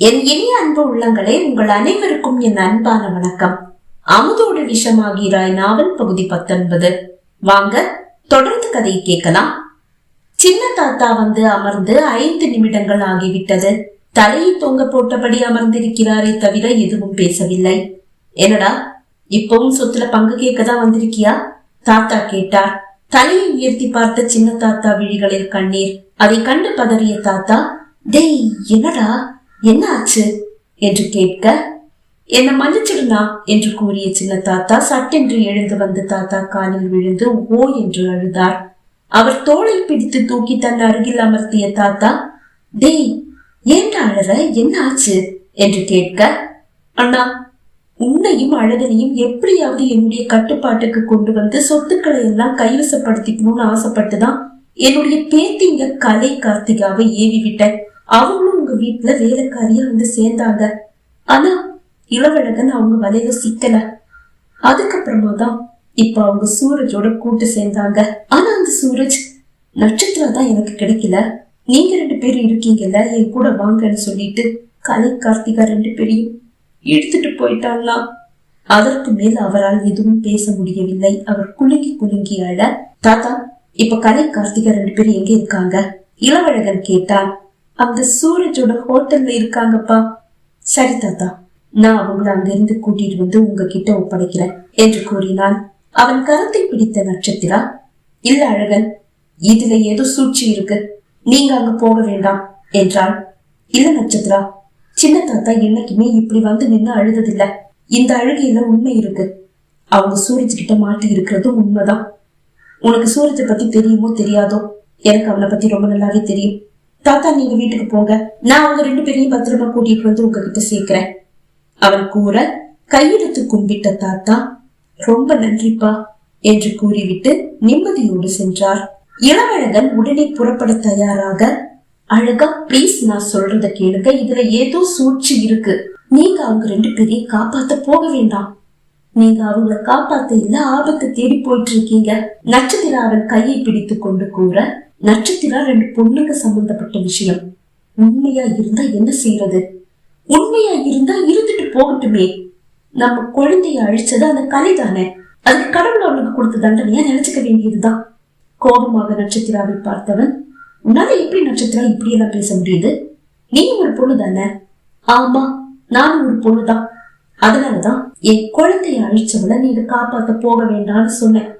என் இனிய அன்பு உள்ளங்களே, உங்கள் அனைவருக்கும் என் அன்பான வணக்கம். அமுதோடு விஷமாகிறாய் நாவல் பகுதி 19. வாங்க தொடர்ந்து கதையை கேட்கலாம். சின்ன தாத்தா வந்து அமர்ந்து 5 நிமிடங்கள் ஆகிவிட்டது. தலையை தொங்க போட்டபடி அமர்ந்திருக்கிறாரே தவிர எதுவும் பேசவில்லை. என்னடா, இப்பவும் சொத்துல பங்கு கேட்கதான் வந்திருக்கியா? தாத்தா கேட்டார். தலையை உயர்த்தி பார்த்த சின்ன தாத்தா விழிகளில் கண்ணீர். அதை கண்டு பதறிய தாத்தா, டேய் என்னடா, என்ன ஆச்சு என்று கேட்க, என்ன மன்னிச்சிடுனா என்று கூறிய சின்ன தாத்தா சட்டென்று எழுந்து வந்து தாத்தா காலில் விழுந்து ஓ என்று அழுதார். அவர் தோளை பிடித்து தூக்கி தன் அருகில் அமர்த்திய தாத்தா, டேய் ஏன்டா அழற, என்ன ஆச்சு என்று கேட்க, அண்ணா, உன்னையும் அழகனையும் எப்படியாவது என்னுடைய கட்டுப்பாட்டுக்கு கொண்டு வந்து சொத்துக்களை எல்லாம் கைவசப்படுத்திக்கணும்னு ஆசைப்பட்டுதான் என்னுடைய பேத்திங்க கலை கார்த்திகாவை ஏவி விட்டேன். அவங்களும் உங்க வீட்டுல வேலைக்காரியா வந்து சேர்ந்தாங்க. ஆனா இளவழகன் அவங்க வலையில சிக்கல. அதுக்கப்புறமா தான் இப்ப அவங்க சூரஜோட கூட்டு சேர்ந்தாங்க. ஆனா அந்த சூரஜ் நட்சத்திரா தான் எனக்கு கிடைக்கல. நீங்க 2 பேரும் இருக்கீங்கல்ல, என் கூட வாங்கன்னு சொல்லிட்டு கலை கார்த்திகா 2 பேரையும் எடுத்துட்டு போயிட்டாங்களா. அதற்கு மேல் அவரால் எதுவும் பேச முடியவில்லை. அவர் குலுங்கி குலுங்கி அழ, தாத்தா இப்ப கலை கார்த்திகா 2 பேரும் எங்க இருக்காங்க? இளவழகன் கேட்டான். அந்த சூரஜோட ஹோட்டல்ல இருக்காங்கப்பா. சரி தாத்தா, நான் அவங்களை அங்கிருந்து கூட்டிட்டு வந்து உங்ககிட்ட ஒப்படைக்கிறேன் என்று கூறினான். அவன் கரத்தை பிடித்த நட்சத்திரா, இல்ல அழகன், இதுல ஏதோ சூழ்ச்சி இருக்கு, நீங்க அங்க போக வேண்டாம் என்றாள். இல்ல நட்சத்திரா, சின்ன தாத்தா என்னைக்குமே இப்படி வந்து நின்று அழுததில்ல. இந்த அழுகையில உண்மை இருக்கு. அவங்க சூரஜ் கிட்ட மாட்டி இருக்கிறதும் உண்மைதான். உனக்கு சூரஜை பத்தி தெரியுமோ தெரியாதோ, எனக்கு அவனை பத்தி ரொம்ப நல்லாவே தெரியும். தாத்தா நீங்க வீட்டுக்கு போங்க, நான் அவங்க 2 பேரையும் பத்திரமா கூட்டிட்டு வந்து உங்ககிட்ட சேர்க்கிறேன் அவன் கூற, கையெடுத்து கும்பிட்ட தாத்தா, ரொம்ப நன்றிப்பா என்று கூறிவிட்டு நிம்மதியோடு சென்றார். இளவழகன் உடனே புறப்பட தயாராக, அழகா பிளீஸ் நான் சொல்றத கேளுங்க, இதுல ஏதோ சூழ்ச்சி இருக்கு. நீங்க அவங்க 2 பேரையும் காப்பாத்த போக வேண்டாம். நீங்க அவங்களை காப்பாத்த இல்ல, ஆபத்தை தேடி போயிட்டு இருக்கீங்க. நட்சத்திரா அவன் கையை பிடித்து கொண்டு கூற, நட்சத்திரா 2 பொண்ணுங்க சம்பந்தப்பட்ட விஷயம். உண்மையா இருந்தா என்ன செய்யறது? உண்மையா இருந்தா இருந்துட்டு போகட்டுமே. நம்ம குழந்தைய அழிச்சது அந்த கலை தானே, அதுக்கு கடவுள் அவனுக்கு கொடுத்த தண்டனையா நினைச்சுக்க வேண்டியதுதான். கோபமாக நட்சத்திராவை பார்த்தவன், உன்னால எப்படி நட்சத்திரா இப்படி எல்லாம் பேச முடியுது? நீ ஒரு பொண்ணு தானே? ஆமா, நானும் ஒரு பொண்ணுதான். அதனாலதான் என் குழந்தைய அழிச்சவளை நீங்க காப்பாத்த போக வேண்டாம்னு சொன்னேன்.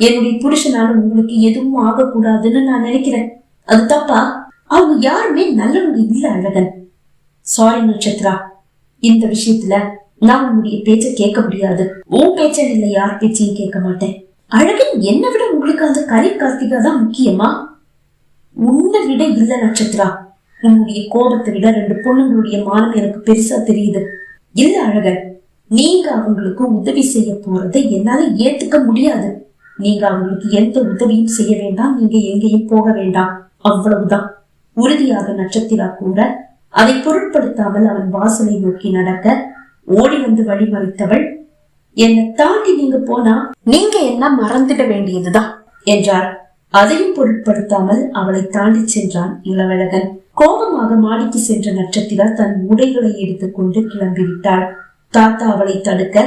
என்னுடைய புருஷனால உங்களுக்கு எதுவும் ஆகக்கூடாதுன்னு நான் நினைக்கிறேன். அது தப்பா? அவங்க யாருமே நல்லவங்க இல்ல அழகன். சாரி நட்சத்திரா, இந்த விஷயத்துல நான் உன்னுடைய பேச்ச கேட்க முடியாது. உன் பேச்ச இல்ல, யார் பேச்சையும் கேட்க மாட்டேன். அழகன் என்னை விட உங்களுக்கு அந்த கலை கார்த்திகா தான் முக்கியமா? உன்னை விட இல்ல நட்சத்திரா, உன்னுடைய கோபத்தை விட 2 பொண்ணுங்களுடைய மானம் எனக்கு பெருசா தெரியுது. இல்ல அழகன், நீங்க அவங்களுக்கு உதவி செய்ய போறதை என்னால ஏத்துக்க முடியாது. நீங்க அவங்களுக்கு எந்த உதவியும் செய்ய வேண்டாம், நீங்க எங்கேயும் போக வேண்டாம், அவ்வளவுதான் உறுதியாக நட்சத்திரா கூட, அதை பொருட்படுத்தாமல் அவன் வாசலை நோக்கி நடக்க, ஓடி வந்து வழிமறித்தவள், என்னை தாண்டி நீங்க போனா நீங்க என்ன மறந்துட வேண்டியதுதான் என்றாள். அதையும் பொருட்படுத்தாமல் அவளை தாண்டி சென்றான் இளவழகன். கோபமாக மாடிக்கு சென்ற நட்சத்திரா தன் உடைகளை எடுத்துக்கொண்டு கிளம்பிவிட்டாள். தாத்தா அவளை தடுக்க,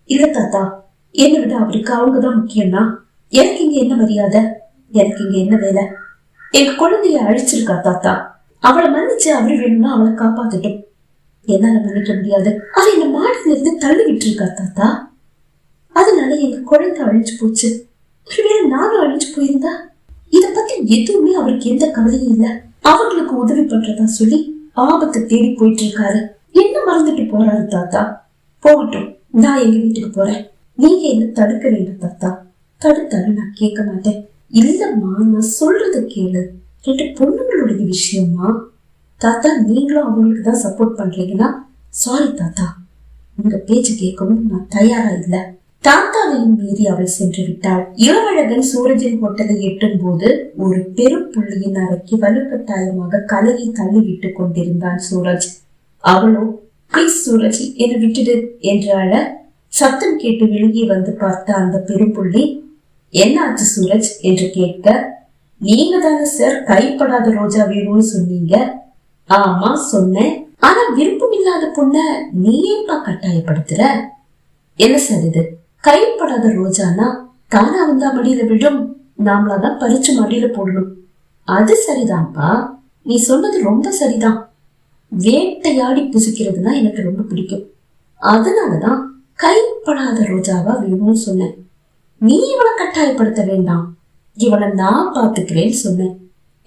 இல்ல தாத்தா, என்னை விட அவருக்கு அவங்கதான் முக்கியம்னா எனக்கு இங்க என்ன மரியாதை, எனக்கு இங்க என்ன வேலை? எங்க குழந்தைய அழிச்சிருக்கா தாத்தா, அவளை மன்னிச்சு அவரு வேணும்னா அவளை காப்பாத்தட்டும். என்னால மன்னிக்க முடியாது. அவ என்ன மாடியில இருந்து தள்ளி விட்டு இருக்கா தாத்தா, அதனால எங்க குழந்தை அழிஞ்சு போச்சு. ஒருவேளை நானும் அழிஞ்சு போயிருந்தா? இத பத்தி எதுவுமே அவருக்கு எந்த கவலையும் இல்ல. அவங்களுக்கு உதவி பண்றதா சொல்லி ஆபத்தை தேடி போயிட்டு இருக்காரு. என்ன மறந்துட்டு போறாரு தாத்தா? போகட்டும், நான் எங்க வீட்டுக்கு போறேன். நீங்க என்ன தடுக்க வேண்டும் தாத்தா. தடுத்தாலும் நான் கேட்க மாட்டேன். இல்லம்மா, நான் சொல்றத கேளு. 2 பொண்ணுங்களுடைய விஷயமா தாத்தா, நீங்களும் அவங்களுக்கு தான் சப்போர்ட் பண்றீங்கன்னா சாரி தாத்தா, உங்க பேச்சு கேட்கவும் நான் தயாரா இல்ல. தாத்தாவையும் மீறி அவள் சென்று விட்டாள். இளவழகன் சூரஜின் ஹோட்டலை எட்டும் போது ஒரு பெரும் புள்ளியின் அறைக்கு வலுக்கட்டாயமாக கலையை தள்ளி விட்டு கொண்டிருந்தான் சூரஜ். அவளோ, பிளீஸ் சூரஜ் என்னை விட்டுடு என்று அழ, சத்தம் கேட்டு வெளியே வந்து பார்த்த அந்த பெரும்புள்ளி, என்ன ஆச்சு சூரஜ் என்று கேட்க, நீங்க தானே சார் கைப்படாத ரோஜா வேணும்னு சொன்னீங்க. ஆமா சொன்னேன், ஆனா விருப்பம் இல்லாத பொண்ண நீ ஏன்பா கட்டாயப்படுத்துற? என்ன சார் இது? கைப்படாத ரோஜானா தானா வந்தா மடியில விடும், நாமளாதான் பறிச்சு மடியில போடணும். அது சரிதான்ப்பா, நீ சொன்னது ரொம்ப சரிதான். வேட்டையாடி புசிக்கிறதுனா எனக்கு ரொம்ப பிடிக்கும். அதனாலதான் கைப்படாத ரோஜாவா வேணும்னு சொன்னேன். நீ இவளை கட்டாயப்படுத்த வேண்டாம், இவளை நான் பாத்துக்கிறேன்னு சொன்னேன்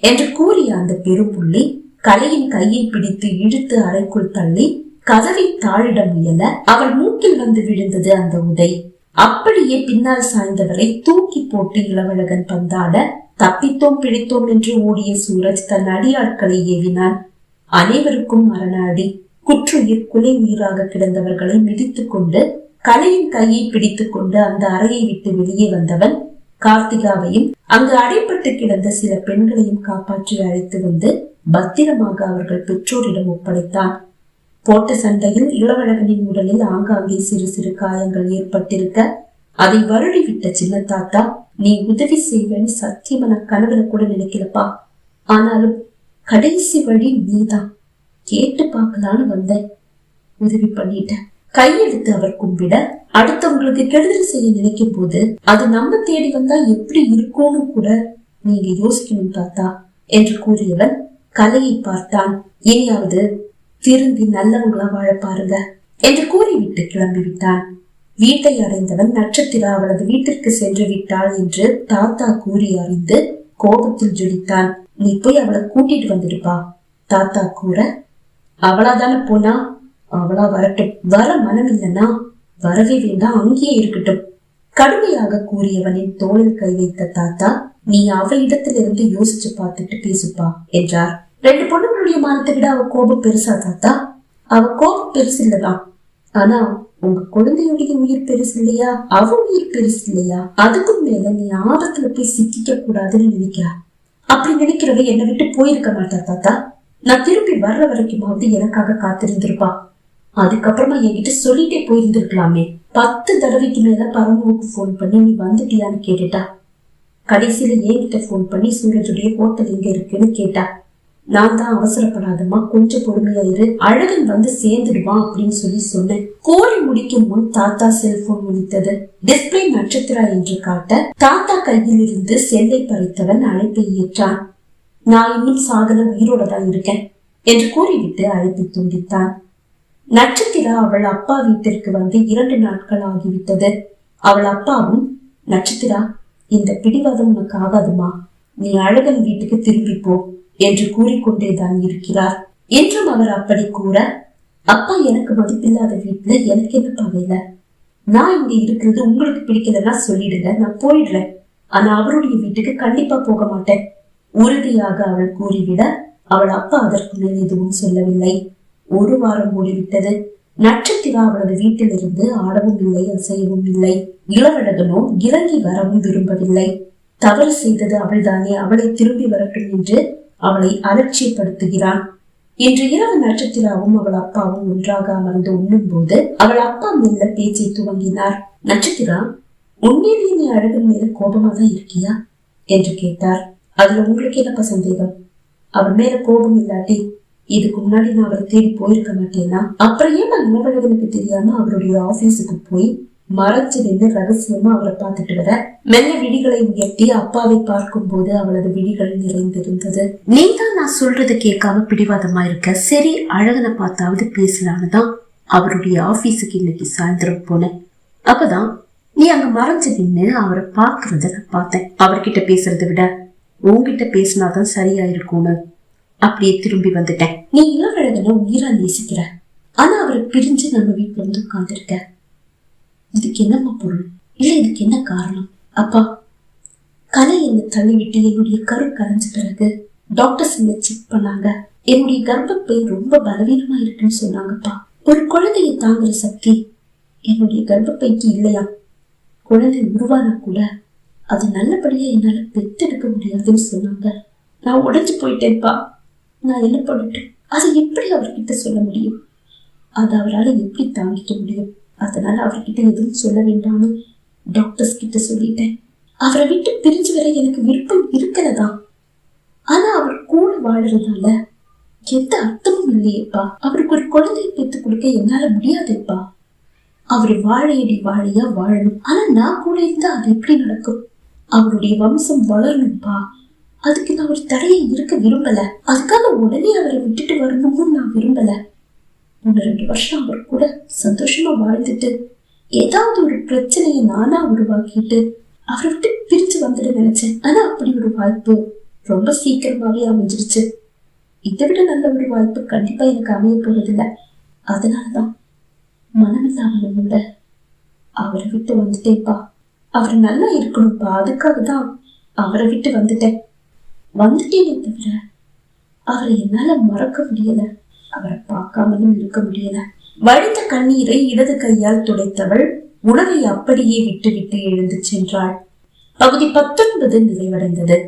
என்று கூறிய அந்த பெரும்புள்ளி கலையின் கையை பிடித்து இழுத்து அறைக்குள் தள்ளி கதவை தாழிட முயல அவள் மூக்கில் வந்து விழுந்தது அந்த உதை. அப்படியே பின்னால் சாய்ந்தவரை தூக்கி போட்டு இளவழகன் பந்தாட தப்பித்தோம் பிடித்தோம் என்று ஓடிய சூரஜ் தன் அடியாட்களை ஏவினான். அனைவருக்கும் மரணாடி குற்றுயிர் குலை உயிராக கிடந்தவர்களை மிதித்துக் கொண்டு கலையின் கையை பிடித்துக் கொண்டு அந்த அறையை விட்டு வெளியே வந்தவன் கார்த்திகாவையும் அங்கு அடைப்பட்டு கிடந்த சில பெண்களையும் காப்பாற்றி அழைத்து வந்து பத்திரமாக அவர்கள் பெற்றோரிடம் ஒப்படைத்தான். போட்ட சண்டையில் இளவழகனின் உடலில் ஆங்காங்கே சிறு சிறு காயங்கள் ஏற்பட்டிருக்க அதை வருடி விட்ட சின்ன தாத்தா, நீ உதவி செய்வேன்னு சத்தியமான கனவுல கூட நினைக்கலப்பா. ஆனாலும் கடைசி வழி நீதான், கேட்டு பார்க்கலான்னு வந்தேன், உதவி பண்ணிட்ட. கையெடுத்து அவர் கும்பிட, அடுத்தவங்களுக்கு கெடுதல் செய்ய நினைக்கும் போது அது நம்ம தேடி வந்தா எப்படி இருக்கும்னு கூட நீங்க யோசிக்கணும் தாத்தா என்று கூறியவன் கலையை பார்த்தான். இனியாவது திரும்பி நல்லவங்களா வாழ பாருங்க என்று கூறிவிட்டு கிளம்பி விட்டான். வீட்டை அடைந்தவன் நட்சத்திரா அவளது வீட்டிற்கு சென்று விட்டாள் என்று தாத்தா கூறி அறிந்து கோபத்தில் ஜொலித்தான். நீ போய் அவளை கூட்டிட்டு வந்துடுப்பா தாத்தா கூற, அவளாதானே போனா, அவளா வரட்டும், வர மனம் இல்லைன்னா வரவே வேண்டாம், அங்கேயே இருக்கட்டும் கடுமையாக கூறியவனின் தோளில் கை வைத்த தாத்தா, நீ அவளிடத்திலிருந்து யோசிச்சு பார்த்துட்டு பேசுப்பா என்றார். 2 பொண்ணுங்களுடைய மானத்தை விட அவ கோபம் பெருசா தாத்தா? அவ கோபம் பெருசு இல்லதான், ஆனா உங்க குழந்தையுடைய உயிர் பெருசு இல்லையா? அவ உயிர் பெருசு இல்லையா? அதுக்கும் மேல நீ ஆபத்துல போய் சிக்கிக்க கூடாதுன்னு நினைக்கிறா. அப்படி நினைக்கிறவ என்னை விட்டு போயிருக்க மாட்டா தாத்தா. நான் திரும்பி வர்ற வரைக்குமாவது எனக்காக காத்திருந்திருப்பா. அதுக்கப்புறமா என்கிட்ட சொல்லிட்டே போயிருந்திருக்கலாமே. 10 தடவைக்கு மேல பரமுவுக்கு போன் பண்ணி நீ வந்துட்டியான்னு கேட்டுட்டா. கடைசியில என்கிட்ட போன் பண்ணி சூரஜுடைய ஹோட்டல் எங்க இருக்குன்னு கேட்டா. நான் தான் அவசரப்படாதமா, கொஞ்சம் பொறுமையாயிரு, அழகன் வந்து சேர்ந்துடுவான் அப்படின்னு சொல்லி சொன்னேன். கோழி முடிக்கும் முன் தாத்தா செல்போன் ஒலித்தது. டிஸ்பிளே நட்சத்திரா என்று காட்ட தாத்தா கையில் இருந்து செல்லை பறித்தவன் அழைப்பை ஏற்றான். நான் இன்னும் சாகல, உயிரோட தான் இருக்கேன் என்று கூறிவிட்டு அழைப்பை துண்டித்தான். நட்சத்திரா அவள் அப்பா வீட்டிற்கு வந்து 2 நாட்கள் ஆகிவிட்டது. அவள் அப்பாவும், நட்சத்திரா இந்த பிடிவாதம் உனக்கு ஆகாதுமா, நீ அழகன் வீட்டுக்கு திரும்பி போ என்று கூறிக்கொண்டேதான் இருக்கிறார். என்றும் அவர் அப்படி கூற, அப்பா எனக்கு மதிப்பில்லாத வீட்டுல எனக்கு என்ன பகையில, நான் இங்க இருக்கிறது உங்களுக்கு பிடிக்கலன்னா சொல்லிடுங்க, நான் போயிடுறேன், ஆனா அவருடைய வீட்டுக்கு கண்டிப்பா போக மாட்டேன் உறுதியாக அவள் கூறிவிட, அவள் அப்பா அதற்கு மேல் எதுவும் சொல்லவில்லை. 1 வாரம் ஓடிவிட்டது. நட்சத்திரா அவளது வீட்டில் இருந்து ஆடவும் இல்லை, அசையவும் இல்லை. இளவழகனோ இறங்கி வரவும் விரும்பவில்லை. தவறு செய்தது அவள்தானே, அவளை திரும்பி வரட்டும் என்று அவளை அலட்சியப்படுத்துகிறான். இன்று இரவு நட்சத்திராவும் அவள் அப்பாவும் ஒன்றாக அமர்ந்து உண்ணும் போது அவள் அப்பா மெல்ல பேச்சை துவங்கினார். நட்சத்திரா, உண்மையிலேயே நீ அழகன் மேல கோபமா தான் இருக்கியா என்று கேட்டார். அதுல உங்களுக்கு என்னப்பா சந்தேகம்? அவள் மேல கோபம் இல்லாட்டி இதுக்கு முன்னாடி நான் அவரை தேடி போயிருக்க மாட்டேன்னா? அப்புறம் ஏன் இளவழகனுக்கு தெரியாம அவருடைய ஆபீஸுக்கு போய் மறைச்சு நின்று ரகசியமா அவரை பார்த்துட்டு வர? மெல்ல விழிகளை உயர்த்தி அப்பாவை பார்க்கும் போது அவளது விழிகள் நிறைந்திருந்தது. நீதான் நான் சொல்றது கேட்காம பிடிவாதமா இருக்க, சரி அழகனை பார்த்தாவது பேசலான்னுதான் அவருடைய ஆபீஸுக்கு இன்னைக்கு சாயந்தரம் போனேன். அப்பதான் நீ அங்க மறைஞ்சு நின்று அவரை பாக்குறத நான் பார்த்தேன். அவர்கிட்ட பேசுறதை விட உன்கிட்ட பேசினாதான் சரியா இருக்கும்னு அப்படியே திரும்பி வந்துட்டேன். நீ இளவழகனை உயிரா நேசிக்கிற, ஆனா அவரை பிரிஞ்சு நம்ம வீட்டுல வந்து உட்கார்ந்துருக்க. இதுக்கு என்னம்மா பொருள்? இல்ல இதுக்கு என்ன காரணம்? அப்பா, கலை என்னை தள்ளிவிட்டு என்னுடைய கரு கரைஞ்ச பிறகு டாக்டர்ஸ் என்ன செக் பண்ணாங்க. என்னுடைய கர்ப்பப்பை ரொம்ப பலவீனமா இருக்குன்னு சொன்னாங்கப்பா. ஒரு குழந்தையை தாங்குற சக்தி என்னுடைய கர்ப்பப்பைக்கு இல்லையா. குழந்தை உருவானா கூட அது நல்லபடியா என்னால பெத்தெடுக்க முடியாதுன்னு சொன்னாங்க. நான் உடைஞ்சு போயிட்டேன்ப்பா. நான் என்ன பண்ணட்டும்? அதை எப்படி அவர்கிட்ட சொல்ல முடியும்? அது அவரால் எப்படி தாங்கிக்க முடியும்? அதனால அவர்கிட்ட எதுவும் சொல்ல வேண்டாம்னு டாக்டர்ஸ் கிட்ட சொல்லிட்டேன். அவரை விட்டு பிரிஞ்சு வர எனக்கு விருப்பம் இருக்கிறதா, ஆனா அவர் கூட வாழறதால எந்த அர்த்தமும் இல்லையேப்பா. அவருக்கு ஒரு குழந்தையை பெற்று கொடுக்க என்னால முடியாதுப்பா. அவரு வாழையடி வாழையா வாழணும். ஆனா நான் கூட இருந்தா அது எப்படி நடக்கும்? அவருடைய வம்சம் வளரணும்பா. அதுக்கு நான் ஒரு தடையை இருக்க விரும்பல. அதுக்காக உடனே அவரை விட்டுட்டு வரணும்னு நான் விரும்பல. 1-2 வருஷம் அவர் கூட சந்தோஷமா வாழ்ந்துட்டு ஏதாவது ஒரு பிரச்சனையை நானா உருவாக்கிட்டு அவரை விட்டு பிரிச்சு வந்துட நினைச்சேன். ஆனா அப்படி ஒரு வாய்ப்பு ரொம்ப சீக்கிரமாவே அமைஞ்சிருச்சு. இதை விட நல்ல ஒரு வாய்ப்பு கண்டிப்பா எனக்கு அமைய போவதில்லை. அதனாலதான் மனமில்லாம அவரை விட்டு வந்துட்டேன்ப்பா. அவர் நல்லா இருக்கணும்ப்பா. அதுக்காக தான் அவரை விட்டு வந்துட்டேனே தவிர அவரை என்னால மறக்க முடியல. அவரை பார்க்காமலும் இருக்க முடியல. வழிந்த கண்ணீரை இடது கையால் துடைத்தவள் உணவை அப்படியே விட்டு விட்டு எழுந்து சென்றாள். பகுதி 19 நிறைவடைந்தது.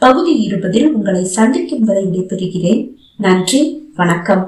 பகுதி 20 உங்களை சந்திக்கும் வரை விடைபெறுகிறேன். நன்றி, வணக்கம்.